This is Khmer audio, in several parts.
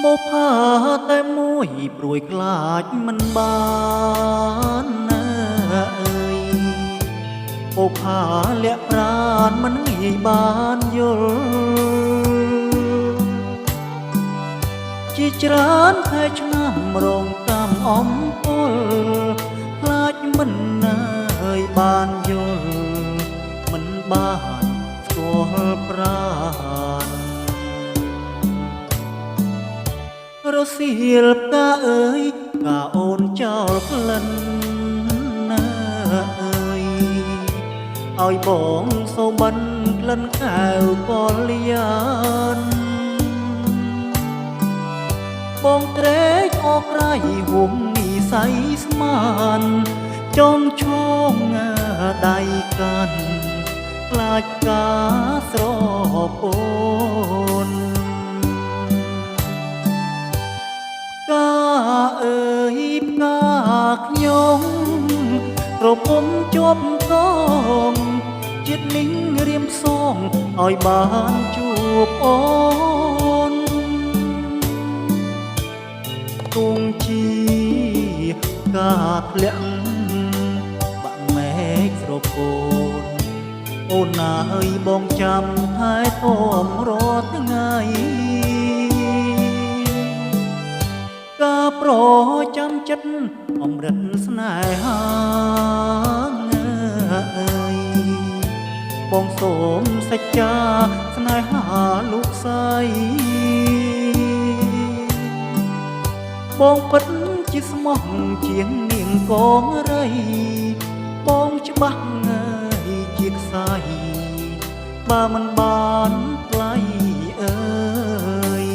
បុផាតែមួយព្រួយខ្លាចមិនបានណាអើយបុផាលាក់ប្រានមិនងាយបានយល់ជាច្រើនខែឆ្នាំរងកម្មអំពលខ្លាចមិនណាយបានយល់មិនបានស្គាល់ប្រាណរសៀលផ្កាអើយកាអូនចោលក្លិនណាអើយឲ្យបងសូបិនក្លិនកែវកលយានបងត្រេកអរក្រៃហុំនិស័យស្មានចងឈងដៃកាន់ខ្លាចការស្រពនកាអើយផ្កាខ្ញុំប្រពំជាប់កងជាតិលីងរៀមសងឲ្យបានជួបអូនគង់ជាការធ្លាក់បាក់មេឃស្រពោនអូនណាអើយបងចាំថែទាំរាល់ថ្ងៃការប្រចាំចិត្តអមរិតស្នេហាអើយបងសូមសច្ចាស្នេហាលោកស្រីបងពិតជាស្មោះជាងនាងកងរីបងច្បាស់ជាខ្សែបើមិនបានថ្លៃអើយ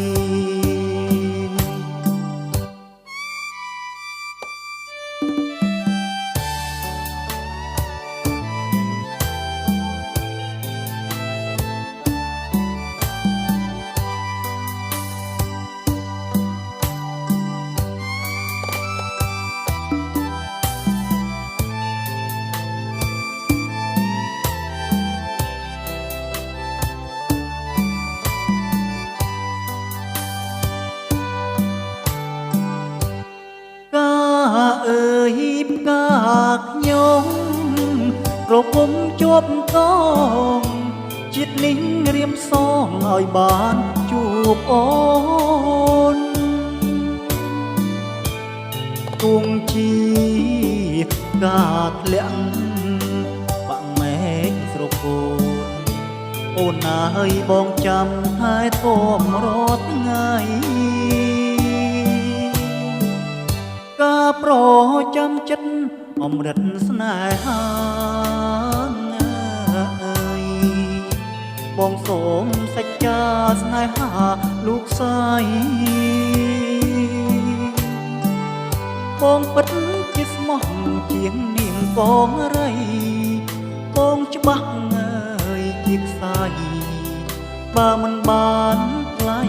អើយផ្កាខ្ញុំប្រពំជាប់កងជាតិលីងរៀមសងឲ្យបានជួបអូនគង់ជាការធ្លាក់បាក់មេឃស្រពោនអូនណាហើយបងចាំថែទាំរាល់ថ្ងៃការប្រចាំចិត្តអមរិតស្នេហាអើយបងសូមសច្ចាស្នេហាលោកស្រីបងពិតជាស្មោះជាងនាងកងរីបងច្បាស់ជាខ្សែបើមិនបានថ្លៃ